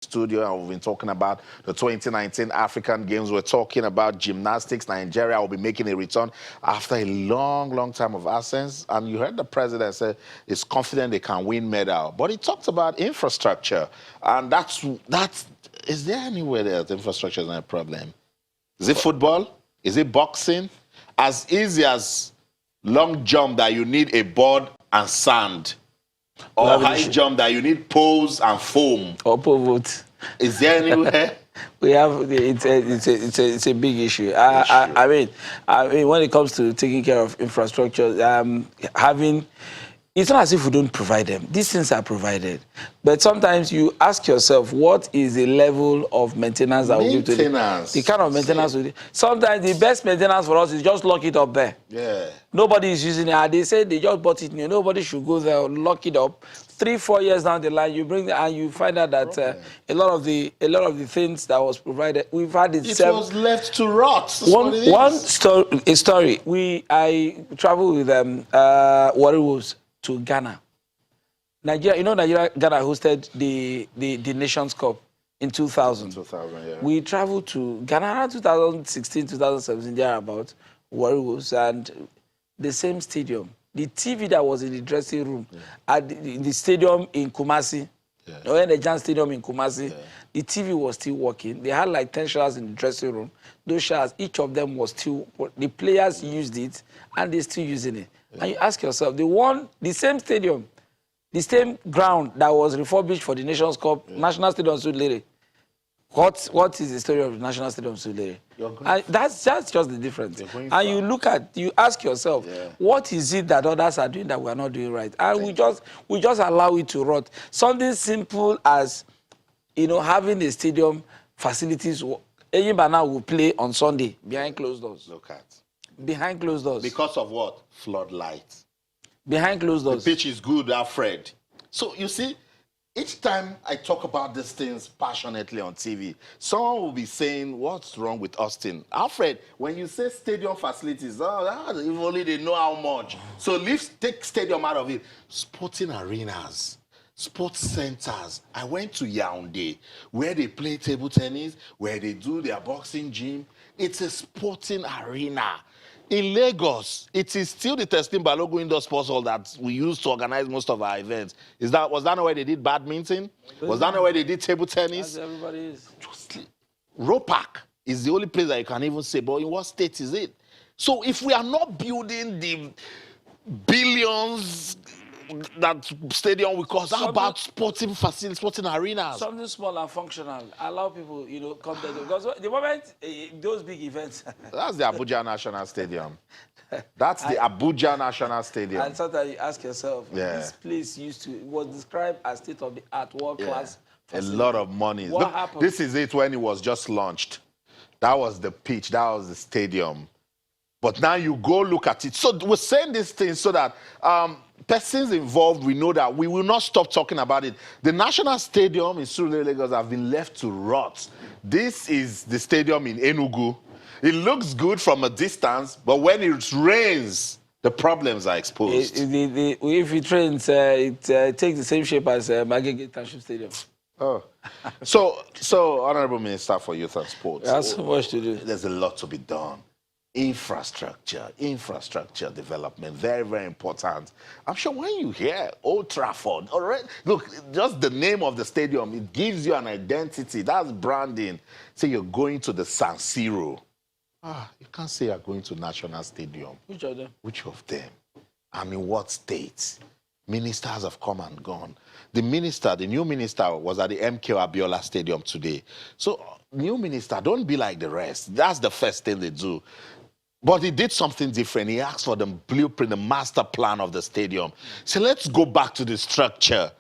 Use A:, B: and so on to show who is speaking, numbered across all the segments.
A: studio, and we've been talking about the 2019 African Games. We're talking about gymnastics. Nigeria will be making a return after a long time of absence. And you heard the president say he's confident they can win medal. But he talked about infrastructure. And is there anywhere that infrastructure is not a problem? Is it football? Is it boxing? As easy as long jump that you need a board and sand, or high jump that you need poles and foam.
B: Or pivot.
A: Is there anywhere?
B: We have it's a big issue. I mean, when it comes to taking care of infrastructure, it's not as if we don't provide them. These things are provided. But sometimes you ask yourself, what is the level of maintenance that we give to the kind of maintenance we do? Sometimes the best maintenance for us is just lock it up there.
A: Yeah. Nobody
B: is using it. They say they just bought it new. Nobody should go there, lock it up. 3-4 years down the line, you bring and you find out that a lot of the things that was provided, we've had it.
A: It was left to rot.
B: Story. I traveled with Warriors to Ghana. Ghana hosted the Nations Cup in 2000.
A: Yeah.
B: We traveled to Ghana around 2016, 2017, thereabout, Warriors, and the same stadium. The TV that was in the dressing room in the stadium in Kumasi, or in the Jan Stadium in Kumasi, the TV was still working. They had like 10 showers in the dressing room. Those showers, each of them was still, the players used it, and they're still using it. Yeah. And you ask yourself, the same stadium, the same ground that was refurbished for the Nations Cup, National Stadium Sudlere. What is the story of the National Stadium Sudlere? That's just the difference. And you ask yourself, what is it that others are doing that we are not doing right? And we just allow it to rot. Something simple as, having a stadium facilities. Eyimba will play on Sunday behind closed doors.
A: Look at.
B: Behind closed doors.
A: Because of what? Floodlights.
B: Behind closed doors.
A: The pitch is good, Alfred. So you see, each time I talk about these things passionately on TV, someone will be saying, what's wrong with Austin? Alfred, when you say stadium facilities, if only they know how much. So take stadium out of it. Sporting arenas, sports centers. I went to Yaoundé, where they play table tennis, where they do their boxing gym. It's a sporting arena. In Lagos, it is still the Testing Balogun Indoor Sports Hall that we use to organize most of our events. Was that not where they did badminton? Was that not where they did table tennis?
B: As everybody is.
A: Ropac is the only place that you can even say, but in what state is it? So if we are not building the billions that stadium will cost, how about sporting facilities, sporting arenas?
B: Something small and functional. Allow people, come there. Because the moment those big events.
A: That's the Abuja National Stadium. That's the Abuja National Stadium.
B: And sometimes you ask yourself, this place was described as state of the art, world class.
A: A lot of money.
B: What happened?
A: This is it when it was just launched. That was the pitch. That was the stadium. But now you go look at it. So we're saying these things so that persons involved, we know that we will not stop talking about it. The National Stadium in Surulere, Lagos have been left to rot. This is the stadium in Enugu. It looks good from a distance, but when it rains, the problems are exposed.
B: If it rains, it takes the same shape as Magege Township Stadium.
A: Oh. So, Honorable Minister for Youth and Sports.
B: There's so much to do.
A: There's a lot to be done. Infrastructure development, very, very important. I'm sure when you hear Old Trafford, look, just the name of the stadium, it gives you an identity. That's branding. Say you're going to the San Siro. You can't say you're going to National Stadium.
B: Which of them?
A: Which of them? And in what state? Ministers have come and gone. The new minister was at the MK Abiola Stadium today. So, new minister, don't be like the rest. That's the first thing they do. But he did something different. He asked for the blueprint, the master plan of the stadium. So let's go back to the structure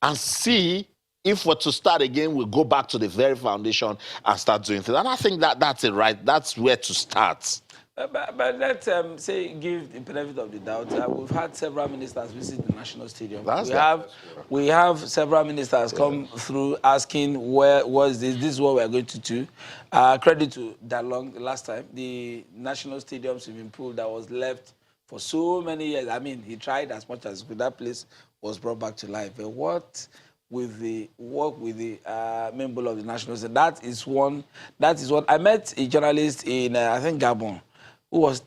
A: and see if we're to start again, we'll go back to the very foundation and start doing things. And I think that's it, right? That's where to start.
B: But let's give the benefit of the doubt. We've had several ministers visit the National Stadium. We have several ministers come through asking where was this is what we're going to do. Credit to Dalong last time, the National Stadium swimming pool that was left for so many years. I mean, he tried as much as that place was brought back to life. But with the member of the national team. That is one. That is what I met a journalist in I think Gabon, who was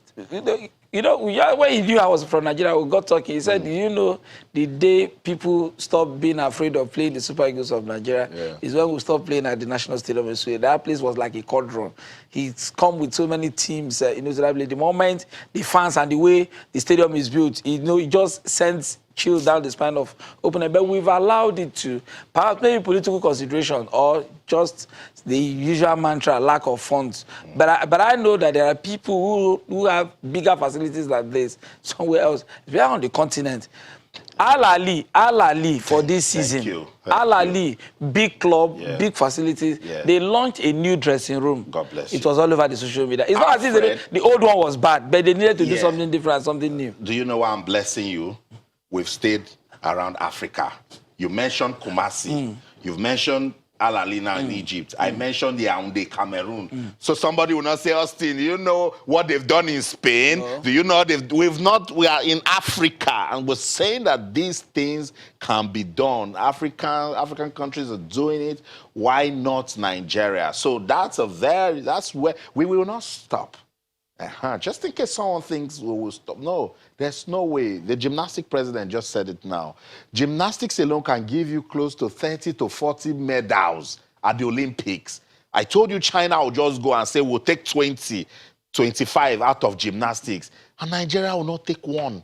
B: when he knew I was from Nigeria, we got talking. He said, you know, the day people stop being afraid of playing the Super Eagles of Nigeria is when we stop playing at the National Stadium in Sweden. That place was like a cauldron. He's come with so many teams in Israel. The moment the fans and the way the stadium is built, it just sends chills down the spine of opening. But we've allowed it to, perhaps maybe political consideration or just the usual mantra, lack of funds. But I know that there are people who have bigger facilities like this somewhere else, especially on the continent. Al Ali for this season.
A: Thank you.
B: Al Ali, big club, big facilities. They launched a new dressing room.
A: God bless you.
B: It was all over the social media. It's not as if the old one was bad, but they needed to do something different, something new.
A: Do you know why I'm blessing you? We've stayed around Africa. You mentioned Kumasi. You've mentioned Al Alina in Egypt. I mentioned Yaoundé, Cameroon. So somebody will not say, Austin, do you know what they've done in Spain? Do you know we are in Africa, and we're saying that these things can be done. African countries are doing it. Why not Nigeria? So that's where we will not stop. Just in case someone thinks we will stop. No, there's no way. The gymnastic president just said it now. Gymnastics alone can give you close to 30 to 40 medals at the Olympics. I told you China will just go and say we'll take 20, 25 out of gymnastics. And Nigeria will not take one.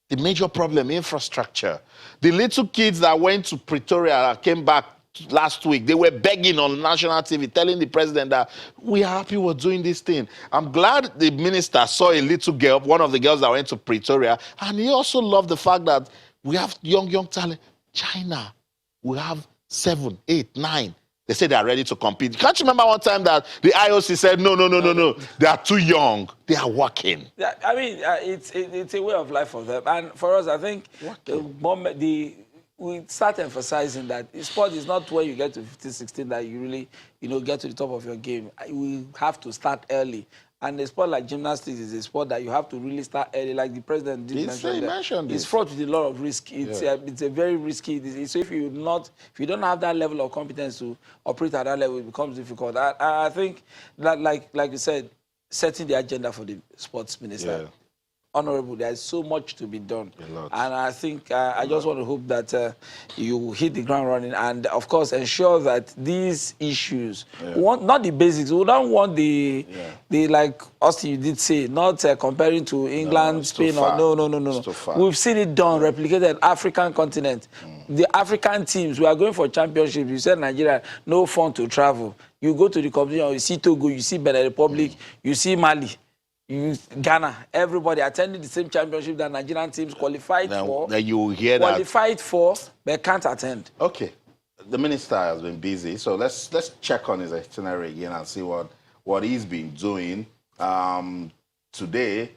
A: The major problem, infrastructure. The little kids that went to Pretoria came back last week, they were begging on national TV, telling the president that we are happy we're doing this thing. I'm glad the minister saw a little girl, one of the girls that went to Pretoria, and he also loved the fact that we have young talent. China, we have 7, 8, 9. They say they are ready to compete. Can't you remember one time that the IOC said, no, they are too young. They are working.
B: Yeah, I mean, it's a way of life for them. And for us, I think we start emphasizing that sport is not when you get to 15, 16 that you really, get to the top of your game. We have to start early. And a sport like gymnastics is a sport that you have to really start early, like the president did mention. It's fraught with a lot of risk. It's a very risky. So if you don't have that level of competence to operate at that level, it becomes difficult. I think that, like you said, setting the agenda for the sports minister. Honorable, there's so much to be done. And I think I just want to hope that you hit the ground running and, of course, ensure that these issues, not the basics, we don't want the like Austin, you did say, not comparing to England, Spain, or no. We've seen it done, replicated African continent. The African teams, we are going for championships. You said Nigeria, no fun to travel. You go to the competition, you see Togo, you see Benin Republic, you see Mali. Ghana, everybody attending the same championship that Nigerian teams qualified for.
A: Then you hear
B: qualified for, but can't attend. Okay.
A: The minister has been busy, so let's check on his itinerary again and see what he's been doing. Today,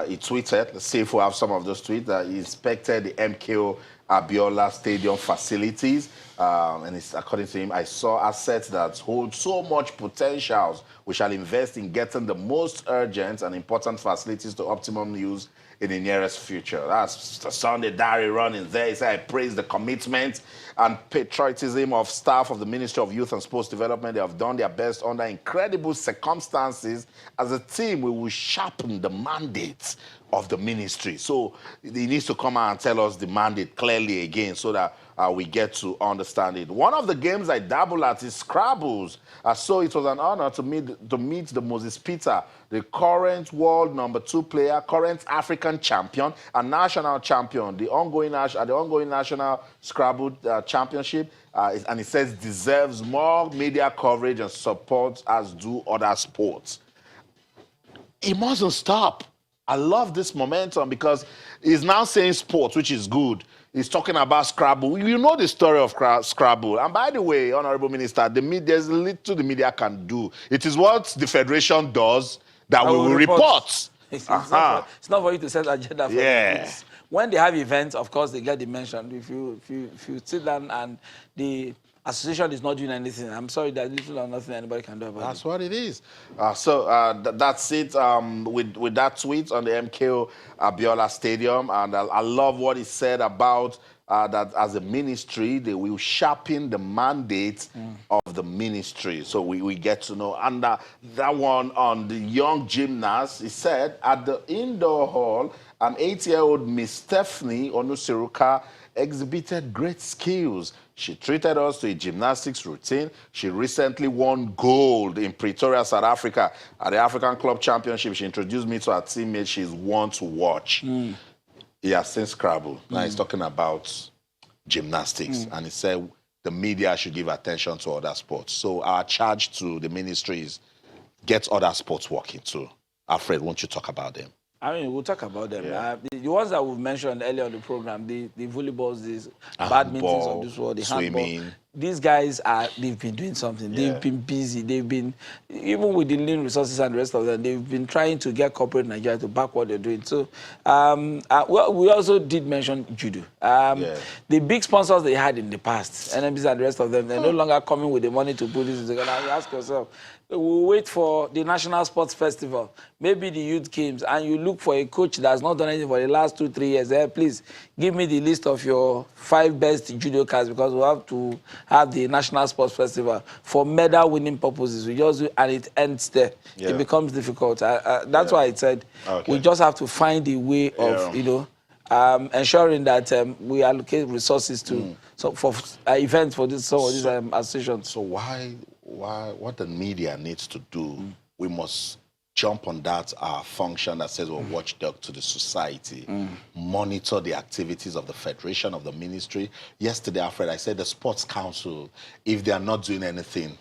A: he tweeted, let's see if we have some of those tweets, that he inspected the MKO Abiola Stadium facilities. And according to him, I saw assets that hold so much potential. We shall invest in getting the most urgent and important facilities to optimum use in the nearest future. That's the Sunday diary running there. He said, I praise the commitment and patriotism of staff of the Ministry of Youth and Sports Development. They have done their best under incredible circumstances. As a team, we will sharpen the mandates of the ministry. So he needs to come out and tell us the mandate clearly again so that we get to understand it. One of the games I dabble at is Scrabbles. So it was an honor to meet the Moses Peter, the current world #2 player, current African champion, and national champion, the ongoing national Scrabble championship. And it says deserves more media coverage and support as do other sports. It mustn't stop. I love this momentum because he's now saying sports, which is good. He's talking about Scrabble. You know the story of Scrabble. And by the way, Honorable Minister, there's little the media can do. It is what the Federation does that we will report.
B: It's not for you to set agenda for this. When they have events, of course, they get mentioned. If you sit down and the association is not doing anything, I'm sorry, there's little or nothing anybody can do about it.
A: That's what it is. That's it with that tweet on the MKO Abiola Stadium. And I love what he said about that as a ministry, they will sharpen the mandate of the ministry. So we get to know. And that one on the young gymnast, he said, at the indoor hall, an 8-year-old Miss Stephanie Onusiruka exhibited great skills. She treated us to a gymnastics routine. She recently won gold in Pretoria, South Africa at the African Club Championship. She introduced me to her teammate. She's one to watch. He has seen Scrabble. Now he's talking about gymnastics. And he said the media should give attention to other sports. So our charge to the ministry is get other sports working too. Alfred, won't you talk about them?
B: I mean, we'll talk about them.
A: Yeah.
B: The ones that we've mentioned earlier on the program, the volleyballs, the badmintons of this world, the
A: swimming.
B: handball. These guys they've been doing something.
A: Yeah.
B: They've been busy. They've been, even with the lean resources and the rest of them, they've been trying to get corporate Nigeria to back what they're doing. So, well, we also did mention judo. The big sponsors they had in the past, NMBs and the rest of them, they're no longer coming with the money to put this together. You ask yourself, we'll wait for the National Sports Festival, maybe the Youth Games, and you look for a coach that's not done anything for the last 2-3 years. Please give me the list of your 5 best judokas, because we have to have the National Sports Festival for medal-winning purposes. We just do, and it ends there. It becomes difficult. That's why I said we just have to find a way of, ensuring that we allocate resources to for events for this, some of these associations.
A: So what the media needs to do, we must jump on that function that says we're watchdog to the society, monitor the activities of the federation, of the ministry. Yesterday, Alfred, I said the sports council, if they are not doing anything,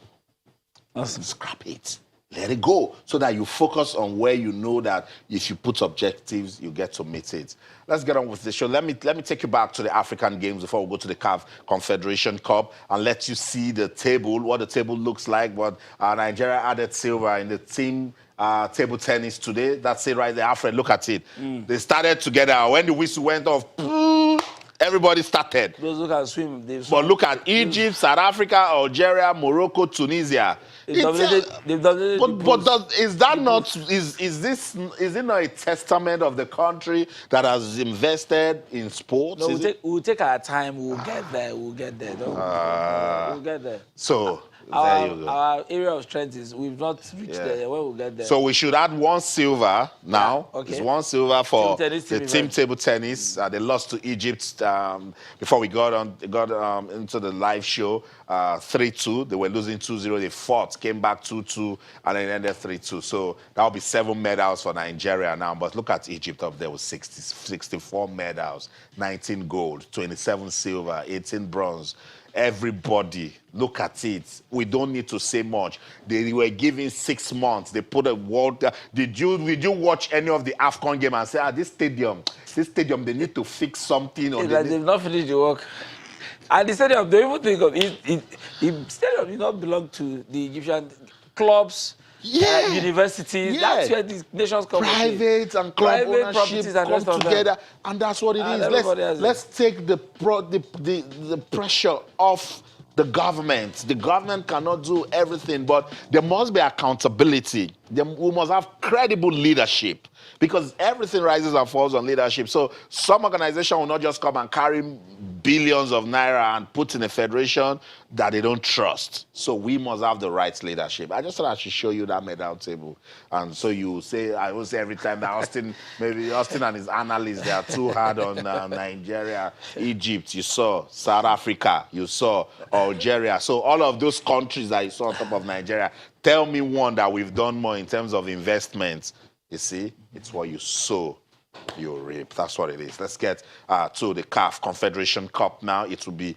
A: scrap it. Let it go, so that you focus on where you know that if you put objectives, you get to meet it. Let's get on with the show. Let me take you back to the African Games before we go to the CAF Confederation Cup and let you see the table, what the table looks like. But Nigeria added silver in the team table tennis today. That's it right there. Alfred, look at it. They started together. When the whistle went off, everybody started.
B: Those who can swim,
A: but look at Egypt, South Africa, Algeria, Morocco, Tunisia.
B: They've dominated
A: but is that not, is it not a testament of the country that has invested in sports?
B: No, we'll take our time. We'll get there. We'll get there. We'll get there.
A: So there you go.
B: Our area of strength is we've not reached there. When we'll get there.
A: So we should add 1 silver now.
B: Okay.
A: It's 1 silver for the team table tennis. They lost to Egypt before we got into the live show. 3-2. They were losing 2-0. They fought, came back 2-2, and then ended 3-2. So that'll be 7 medals for Nigeria now. But look at Egypt up there with 64 medals, 19 gold, 27 silver, 18 bronze. Everybody, look at it. We don't need to say much. They were given 6 months. They put a world. Did you watch any of the AFCON game and say, this stadium, they need to fix something? Or
B: they've not finished the work. And the stadium, don't even think of it. The stadium did not belong to the Egyptian clubs, universities. That's where the nations come.
A: Private and club ownership come together, and that's what it is. Let's take the pressure off the government. The government cannot do everything, but there must be accountability. We must have credible leadership, because everything rises and falls on leadership. So some organization will not just come and carry billions of naira and put in a federation that they don't trust. So we must have the right leadership. I just thought I should show you that medal table. And so you say, I will say every time that Austin and his analysts, they are too hard on Nigeria, Egypt, you saw, South Africa, you saw, Algeria. So all of those countries that you saw on top of Nigeria, tell me one that we've done more in terms of investments. You see, it's what you sow, you reap. That's what it is. Let's get to the CAF Confederation Cup now. It will be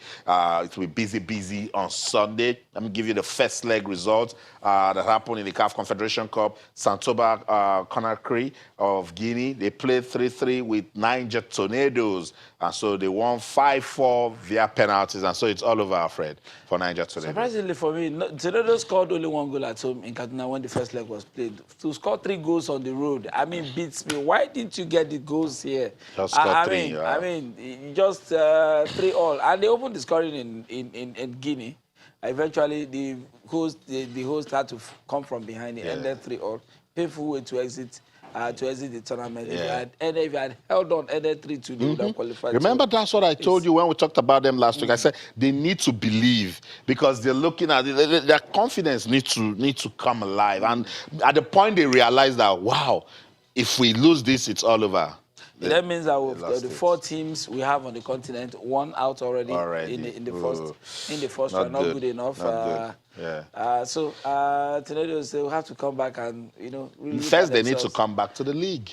A: busy on Sunday. Let me give you the first leg results that happened in the CAF Confederation Cup. Santoba Conakry of Guinea, they played 3-3 with Niger Tornadoes. And so they won 5-4 via penalties. And so it's all over, Alfred, for Niger Tornadoes. Surprisingly
B: for me, Tornadoes scored only 1 goal at home in Kaduna when the first leg was played. To score 3 goals on the road, I mean, beats me. Why didn't you get the goals here?
A: Just scored 3.
B: I mean, just 3-all. And they opened the scoring in Guinea. Eventually, the host had to come from behind. It ended 3-all. Painful way to exit to exit the tournament.
A: Yeah.
B: If you had held on any 3-2, they would have qualified.
A: Remember,
B: So
A: that's what I told you when we talked about them last week. I said they need to believe because they're looking at it, their confidence needs to come alive. And at the point they realize that, wow, if we lose this, it's all over.
B: That means that
A: lost
B: the
A: it.
B: 4 teams we have on the continent, 1 out already. In the first round, not good enough.
A: Not good. Yeah.
B: So Tornadoes, they will have to come back and really
A: first they need to come back to the league.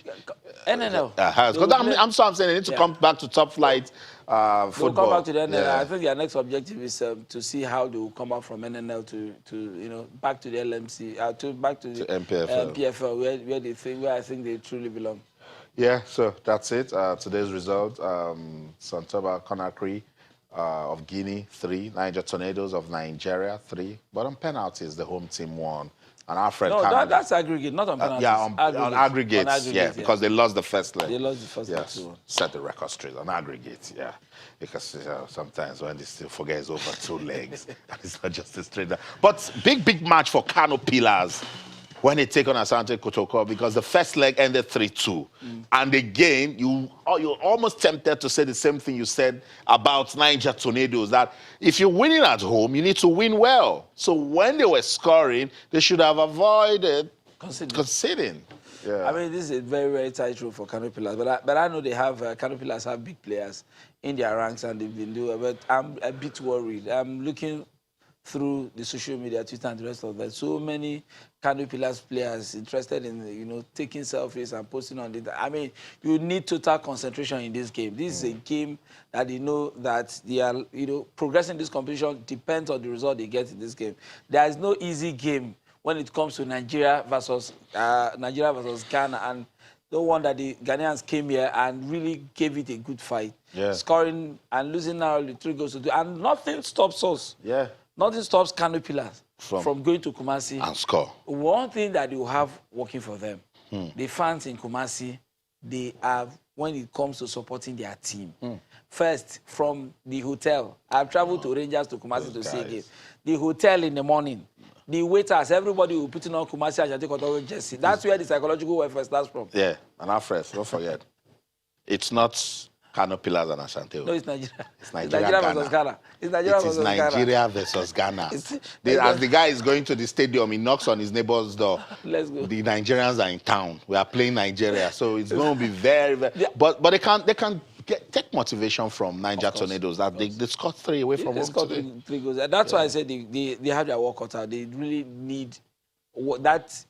B: NNL.
A: Because I'm saying they need to come back to top flight football.
B: They'll come back to the NNL.
A: Yeah.
B: I think their next objective is to see how they will come back from NNL to back to the LMC, back to the MPFL, where I think they truly belong.
A: Yeah, so that's it. Today's result, Santaba Conakry of Guinea, 3. Niger Tornadoes of Nigeria, 3. But on penalties, the home team won. And Alfred
B: that's aggregate, not on penalties.
A: On aggregates, yeah, because they lost the first leg.
B: They lost the first leg.
A: Yes, set the record straight on aggregates, yeah. Because sometimes when they still forget it's over 2 legs, and it's not just a straight down. But big match for Kano Pillars when they take on Asante Kotoko, because the first leg ended 3-2. And again, you're almost tempted to say the same thing you said about Niger Tornadoes, that if you're winning at home, you need to win well. So when they were scoring, they should have avoided conceding. Yeah.
B: I mean, this is a very tight road for Kano Pillars, but I know they have Kano Pillars have big players in their ranks, and they've been doing. But I'm a bit worried. I'm looking through the social media, Twitter, and the rest of that. So many Kano Pillars players interested in taking selfies and posting on it. I mean, you need total concentration in this game. This is a game that they know that they are progressing this competition depends on the result they get in this game. There is no easy game when it comes to Nigeria versus Ghana, and the one that the Ghanaians came here and really gave it a good fight. Yeah. Scoring and losing now the 3 goals to 2, and nothing stops us. Yeah. Nothing stops Kano Pillars from going to Kumasi
A: and score.
B: One thing that you have working for them, the fans in Kumasi, they have, when it comes to supporting their team. First, from the hotel. I've traveled to Rangers to Kumasi to see a game. The hotel in the morning, the waiters, everybody will put in on Kumasi and Asante Kotoko jersey. That's where the psychological welfare starts from. Yeah,
A: and Alfred, don't forget, it's not Kano Pillars and Asante.
B: No, it's Nigeria.
A: It's Nigeria versus Ghana. It's Nigeria versus Ghana. As the guy is going to the stadium, he knocks on his neighbor's door.
B: Let's go.
A: The Nigerians are in town. We are playing Nigeria, so it's going to be very. But they can take motivation from Niger Tornadoes that they scored 3 away from home. They
B: scored 3 goals. That's why I said they have their work cut out. They really need that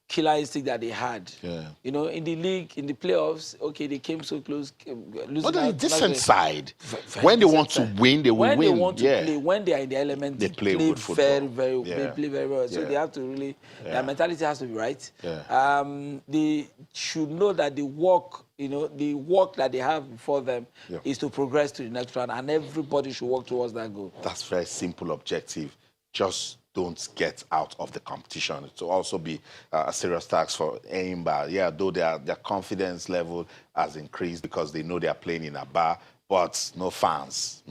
B: killer instinct that they had. Yeah. In the league, in the playoffs, okay, they came so close.
A: But on a decent side, when they want to win, they will win.
B: When they want to play, when they are in the element, they play good football. They play very well. So they have to really, their mentality has to be right. Yeah. They should know that the work that they have before them is to progress to the next round, and everybody should work towards that goal.
A: That's a very simple objective. Just don't get out of the competition. It will also be a serious task for Eimba. Yeah, though their confidence level has increased because they know they are playing in a bar, but no fans.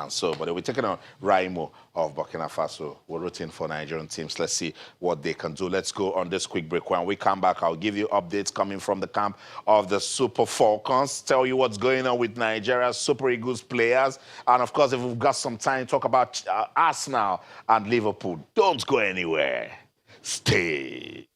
A: So, but we're taking on Raimo of Burkina Faso. We're rooting for Nigerian teams. Let's see what they can do. Let's go on this quick break. When we come back, I'll give you updates coming from the camp of the Super Falcons, tell you what's going on with Nigeria's Super Eagles players. And of course, if we've got some time, talk about Arsenal and Liverpool. Don't go anywhere. Stay.